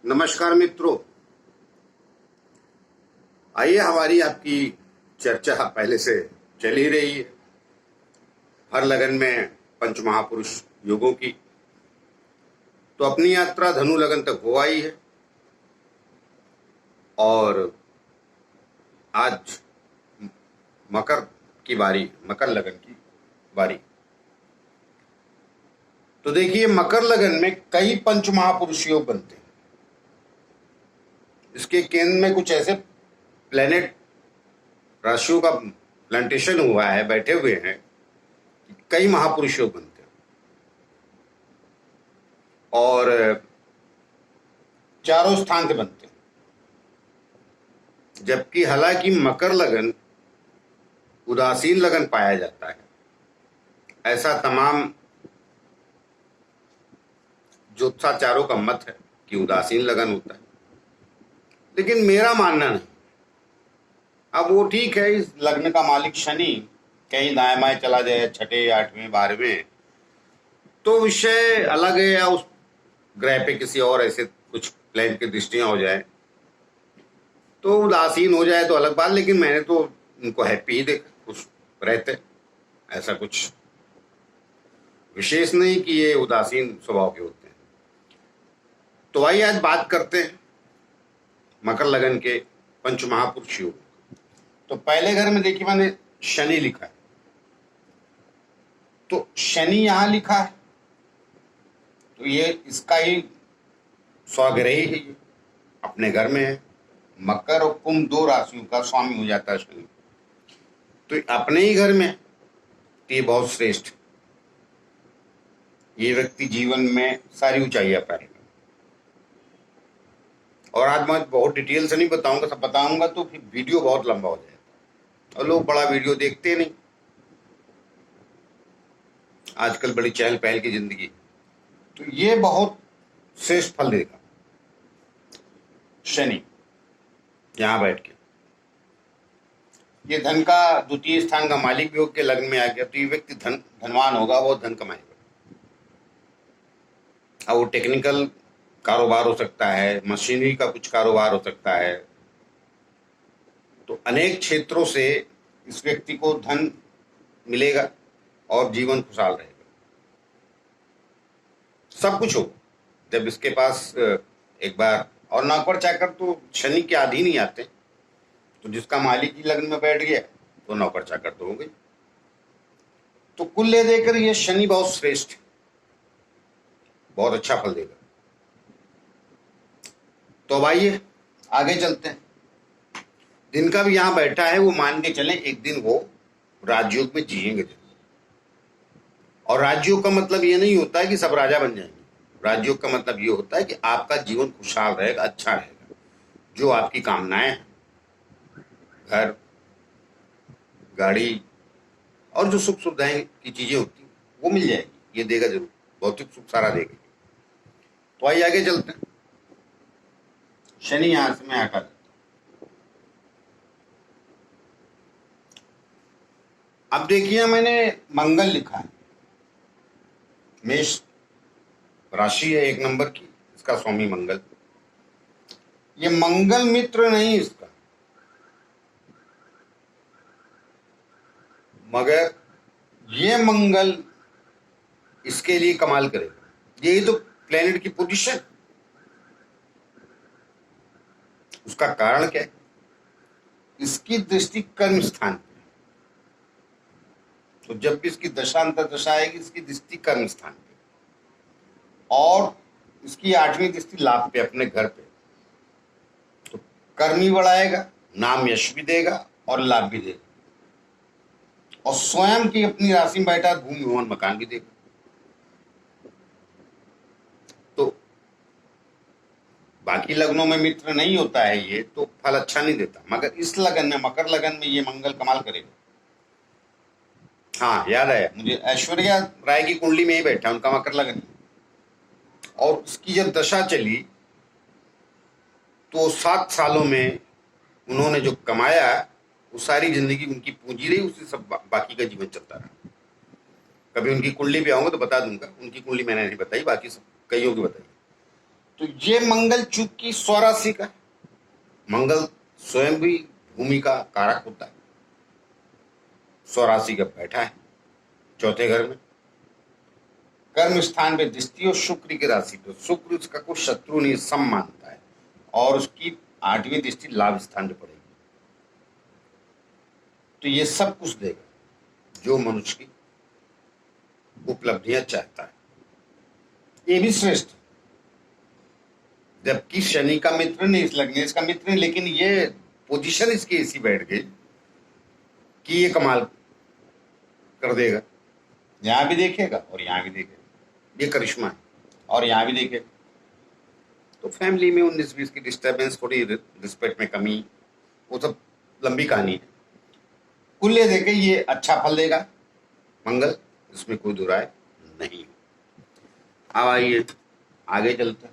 नमस्कार मित्रों। आइए हमारी आपकी चर्चा पहले से चल ही रही है हर लगन में पंच महापुरुष योगों की। तो अपनी यात्रा धनु लगन तक हो आई है और आज मकर की बारी, मकर लगन की बारी। तो देखिए, मकर लगन में कई पंच महापुरुष योग बनते हैं। इसके केंद्र में कुछ ऐसे प्लेनेट, राशियों का प्लांटेशन हुआ है, बैठे हुए हैं, कई महापुरुष योग बनते हैं। और चारों स्थान से बनते हैं, जबकि हालांकि मकर लगन उदासीन लगन पाया जाता है। ऐसा तमाम ज्योतिषाचार्यों का मत है कि उदासीन लगन होता है, लेकिन मेरा मानना नहीं। अब वो ठीक है, इस लग्न का मालिक शनि कहीं दाएं बाएं चला जाए, छठे, आठवें, 12वें, तो विषय अलग है, या उस ग्रह पे किसी और ऐसे कुछ प्लेन की दृष्टियां हो जाए तो उदासीन हो जाए तो अलग बात। लेकिन मैंने तो उनको हैप्पी ही देखा, खुश रहते। ऐसा कुछ विशेष नहीं कि ये उदासीन स्वभाव के होते हैं। तो आइए आज बात करते हैं मकर लगन के पंच महापुरुष योग। तो पहले घर में देखिए, मैंने शनि लिखा है, तो शनि यहां लिखा है, तो ये इसका ही स्वग्रही है, ये अपने घर में है। मकर और कुंभ दो राशियों का स्वामी हो जाता है शनि, तो अपने ही घर में, तो ये बहुत श्रेष्ठ। ये व्यक्ति जीवन में सारी ऊंचाइयां पाएगा। और आज मैं बहुत डिटेल से नहीं बताऊंगा, सब बताऊंगा तो फिर वीडियो बहुत लंबा हो जाएगा और लोग बड़ा वीडियो देखते नहीं। आजकल बड़ी चहल पहल की जिंदगी, तो ये बहुत श्रेष्ठ फल देगा शनि यहां बैठ के। ये धन का द्वितीय स्थान का मालिक योग के लग्न में आ गया, तो ये व्यक्ति धनवान होगा, वो धन कमाएगा। अब वो टेक्निकल कारोबार हो सकता है, मशीनरी का कुछ कारोबार हो सकता है, तो अनेक क्षेत्रों से इस व्यक्ति को धन मिलेगा और जीवन खुशहाल रहेगा। सब कुछ हो जब इसके पास एक बार। और नौकर चाकर तो शनि के अधीन ही आते हैं, तो जिसका मालिक ही लग्न में बैठ गया तो नौकर चाकर तो हो गई। तो कुल ले देकर ये शनि बहुत श्रेष्ठ, बहुत अच्छा फल देगा। तो अब आइए आगे चलते हैं। दिन का भी यहां बैठा है, वो मान के चलें एक दिन वो राजयोग में जिएंगे। और राजयोग का मतलब ये नहीं होता है कि सब राजा बन जाएंगे। राजयोग का मतलब ये होता है कि आपका जीवन खुशहाल रहेगा, अच्छा रहेगा। जो आपकी कामनाएं हैं, घर, गाड़ी और जो सुख सुविधाएं की चीजें होती हैं, वो मिल जाएगी। ये देगा जरूर, भौतिक सुख सारा देगा। तो आइए आगे चलते हैं। शनि यहां से मैं हटा देता हूं। अब देखिए, मैंने मंगल लिखा है। मेष राशि है 1 नंबर की, इसका स्वामी मंगल। ये मंगल मित्र नहीं इसका, मगर ये मंगल इसके लिए कमाल करेगा। यही तो प्लेनेट की पोजीशन। उसका कारण क्या है? इसकी दृष्टि कर्म स्थान पे, तो जब भी इसकी दशांतर दशा आएगी, इसकी दृष्टि कर्म स्थान पे, और इसकी 8वीं दृष्टि लाभ पे, अपने घर पे। तो कर्म ही बढ़ाएगा, नाम यश भी देगा और लाभ भी देगा। और स्वयं की अपनी राशि में बैठा भूमि भवन मकान भी देगा। तो बाकी लग्नों में मित्र नहीं होता है ये, तो फल अच्छा नहीं देता, मगर इस लगन में, मकर लगन में, ये मंगल कमाल करेगा। हाँ, याद आया मुझे, ऐश्वर्या राय की कुंडली में ही बैठा, उनका मकर लगन। और उसकी जब दशा चली तो 7 सालों में उन्होंने जो कमाया, वो सारी जिंदगी उनकी पूंजी रही, उससे सब बाकी का जीवन चलता रहा। कभी उनकी कुंडली पे आऊंगा तो बता दूंगा। उनकी कुंडली मैंने नहीं बताई, बाकी सब कईयों की बताई। तो ये मंगल चूंकि स्वराशि का है, मंगल स्वयं भी भूमि का कारक होता है, स्वराशि का बैठा है चौथे घर में, कर्म स्थान पे दृष्टि और शुक्र की राशि पे, शुक्र उसका कोई शत्रु नहीं सम मानता है, और उसकी 8वीं दृष्टि लाभ स्थान पे पड़ेगी। तो ये सब कुछ देगा जो मनुष्य की उपलब्धियां चाहता है, ये भी श्रेष्ठ। जबकि शनि का मित्र नहीं, इस लग्नेश का मित्र नहीं, लेकिन ये पोजीशन इसकी ऐसी बैठ गई कि ये कमाल कर देगा, यहां भी देखेगा और यहां भी देखेगा, ये करिश्मा है, और यहां भी देखेगा। तो फैमिली में 19-20 की डिस्टर्बेंस, थोड़ी रिस्पेक्ट में कमी, वो सब लंबी कहानी है। कुल ये देखे ये अच्छा फल देगा मंगल, इसमें कोई दो राय नहीं। अब आइए आगे चलते हैं।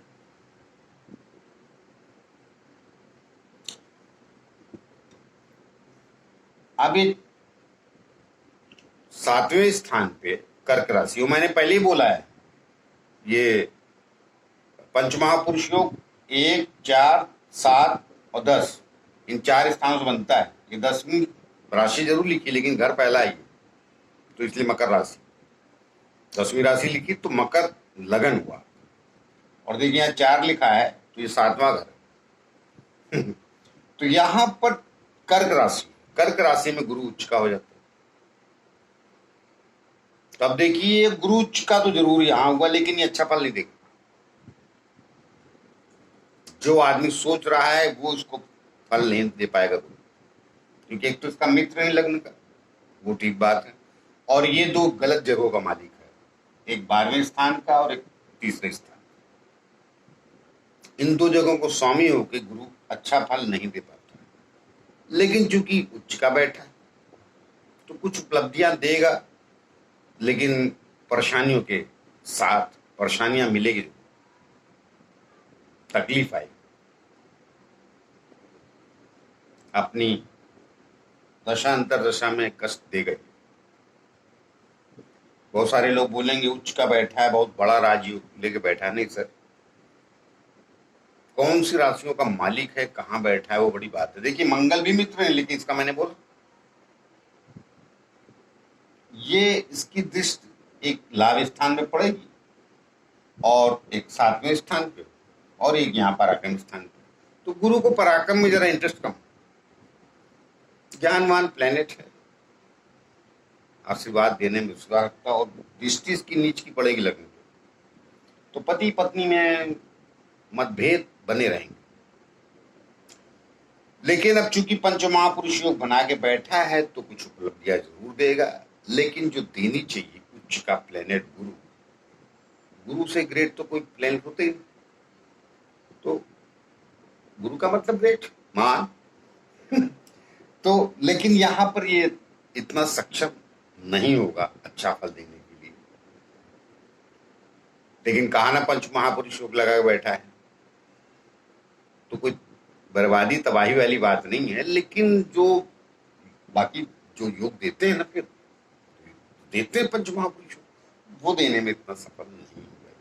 अब ये 7वें स्थान पे कर्क राशि, वो मैंने पहले ही बोला है, ये पंचमहापुरुष योग 1, 4, 7 और 10, इन 4 स्थानों से बनता है। ये 10वीं राशि जरूर लिखी, लेकिन घर पहला ही, तो इसलिए मकर राशि 10वीं राशि लिखी, तो मकर लगन हुआ। और देखिए यहाँ 4 लिखा है, तो ये 7वां घर है। तो यहां पर कर्क राशि में गुरु उच्च का हो जाता है। तो अब देखिए गुरु उच्च का तो जरूर यहां हुआ, लेकिन ये अच्छा फल नहीं देगा। जो आदमी सोच रहा है वो उसको फल नहीं दे पाएगा, क्योंकि एक तो इसका मित्र नहीं लग्न का, वो ठीक बात है, और ये 2 गलत जगहों का मालिक है, एक 12वें स्थान का और एक 3रे स्थान। इन 2 जगहों को स्वामी होकर गुरु अच्छा फल नहीं दे पाता, लेकिन चूंकि उच्च का बैठा है तो कुछ उपलब्धियां देगा, लेकिन परेशानियों के साथ, परेशानियां मिलेगी, तकलीफ आएगी। अपनी दशा अंतर दशा में कष्ट दे गए। बहुत सारे लोग बोलेंगे उच्च का बैठा है, बहुत बड़ा राजयोग लेके बैठा है। नहीं सर, कौन सी राशियों का मालिक है, कहां बैठा है, वो बड़ी बात है। देखिए मंगल भी मित्र है, लेकिन इसका मैंने बोला ये इसकी दृष्टि एक लाभ स्थान में पड़ेगी, और एक 7वें स्थान पे, और एक यहाँ पराक्रम स्थान पे। तो गुरु को पराक्रम में जरा इंटरेस्ट कम, ज्ञानवान प्लेनेट है, आशीर्वाद देने में विश्वास रखता, और दृष्टि इसकी नीच की पड़ेगी लगने पे, तो पति पत्नी में मतभेद बने रहेंगे। लेकिन अब चूंकि पंचमहापुरुष योग बना के बैठा है, तो कुछ उपलब्धियां जरूर देगा, लेकिन जो देनी चाहिए उच्च का प्लेनेट गुरु, गुरु से ग्रेट तो कोई प्लेनेट होते ही, तो गुरु का मतलब ग्रेट मान। तो लेकिन यहां पर ये इतना सक्षम नहीं होगा अच्छा फल देने के लिए। लेकिन कहा ना पंच महापुरुष योग लगा के बैठा है, तो कोई बर्बादी तबाही वाली बात नहीं है, लेकिन जो बाकी जो योग देते हैं ना, फिर देते हैं पंच महापुरुष, वो देने में इतना सफल नहीं हुआ।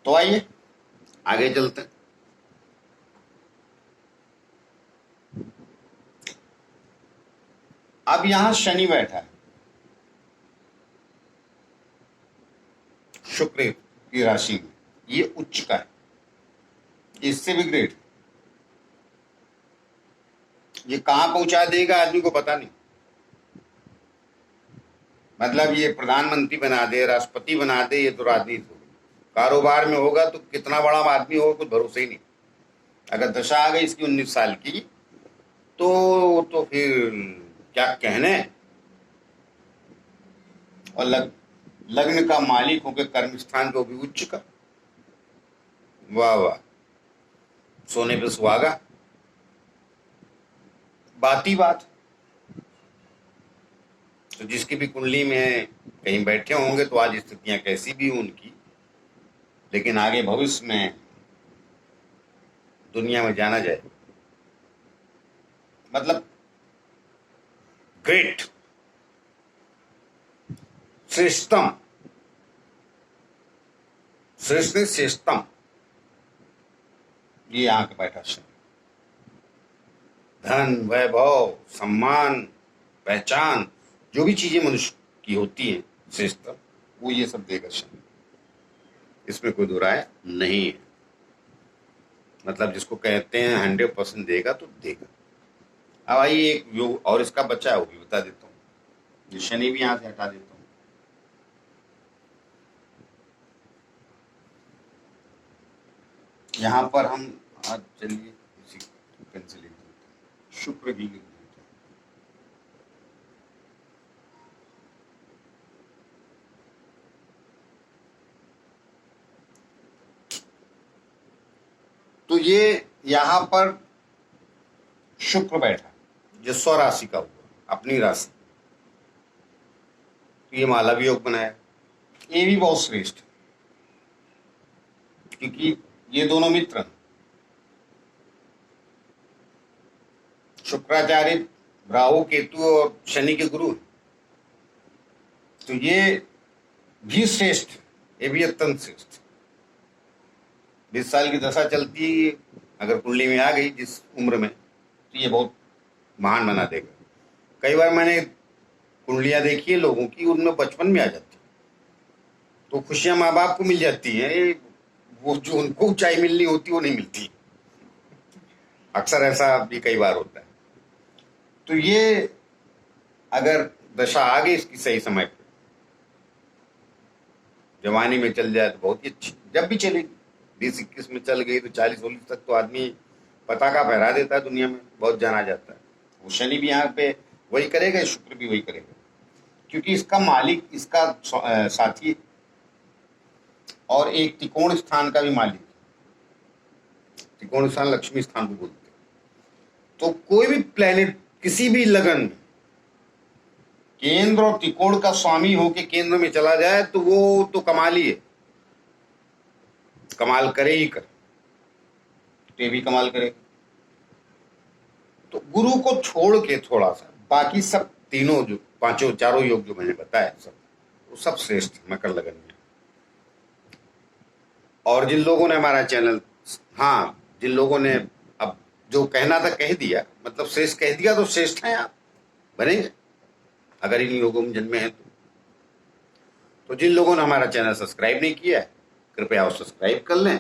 तो आइए आगे चलते हैं। अब यहां शनि बैठा है शुक्र की राशि में, ये उच्च का है, इससे भी ग्रेट। ये कहां पहुंचा देगा आदमी को पता नहीं, मतलब ये प्रधानमंत्री बना दे, राष्ट्रपति बना दे, ये तो राजनीति होगी। कारोबार में होगा तो कितना बड़ा आदमी होगा कुछ भरोसा ही नहीं। अगर दशा आ गई इसकी 19 साल की, तो फिर क्या कहने। और लग्न का मालिक होकर कर्म स्थान को भी उच्च का, वाह वाह, सोने पे सुहागा, बात ही बात। तो जिसकी भी कुंडली में कहीं बैठे होंगे तो आज स्थितियां कैसी भी उनकी, लेकिन आगे भविष्य में दुनिया में जाना जाए, मतलब ग्रेट, श्रेष्ठतम, श्रेष्ठ श्रेष्ठतम, ये आके बैठा शनि। धन, वैभव, सम्मान, पहचान, जो भी चीजें मनुष्य की होती है श्रेष्ठता, वो ये सब देगा शनि। इसमें कोई दो राय नहीं है। मतलब जिसको कहते हैं 100% देगा तो देगा। अब आइए एक योग और इसका बचा है, वो भी बता देता हूँ। ये शनि भी यहां से हटा देता हूँ। यहां पर हम आज चलिए इसी पेंसिल लिख देते हैं, शुक्र भी लिख देते हैं। तो ये यहां पर शुक्र बैठा जो स्वराशि का हुआ, अपनी राशि, तो ये मालव योग बनाया। ये भी बहुत श्रेष्ठ है क्योंकि ये दोनों मित्र हैं। शुक्राचार्य राहु केतु और शनि के गुरु, तो ये भी श्रेष्ठ, ये भी अत्यंत श्रेष्ठ। 20 साल की दशा चलती अगर कुंडली में आ गई जिस उम्र में, तो ये बहुत महान बना देगा। कई बार मैंने कुंडलियां देखी है लोगों की, उनमें बचपन में आ जाती, तो खुशियां माँ बाप को मिल जाती हैं, वो जो उनको ऊंचाई मिलनी होती वो नहीं मिलती। अक्सर ऐसा भी कई बार होता है। तो ये अगर दशा आ गई इसकी सही समय पर, जवानी में चल जाए तो बहुत ही अच्छी, जब भी चलेगी। 20-21 में चल गई तो 40-40 तक तो आदमी पताका फहरा देता है, दुनिया में बहुत जाना जाता है। वो शनि भी यहाँ पे वही करेगा, शुक्र भी वही करेगा, क्योंकि इसका मालिक, इसका साथी और एक त्रिकोण स्थान का भी मालिक। त्रिकोण स्थान लक्ष्मी स्थान को बोलते हैं। तो कोई भी प्लेनेट किसी भी लगन में केंद्र और त्रिकोण का स्वामी होके केंद्र में चला जाए तो वो तो कमाल ही है, कमाल करे ही करे, तो ये भी कमाल करेगा। तो गुरु को छोड़ के थोड़ा सा बाकी सब तीनों जो पांचों चारों योग जो मैंने बताया सब, वो सब श्रेष्ठ मकर लगन में। और जिन लोगों ने हमारा चैनल, हाँ जिन लोगों ने अब जो कहना था कह दिया, मतलब श्रेष्ठ कह दिया, तो श्रेष्ठ हैं आप, बनेंगे अगर इन योगों में जन्मे हैं तो जिन लोगों ने हमारा चैनल सब्सक्राइब नहीं किया है, कृपया वो सब्सक्राइब कर लें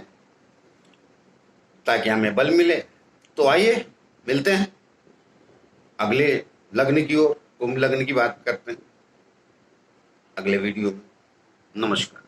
ताकि हमें बल मिले। तो आइए मिलते हैं अगले लग्न की ओर, कुंभ लग्न की बात करते हैं अगले वीडियो में। नमस्कार।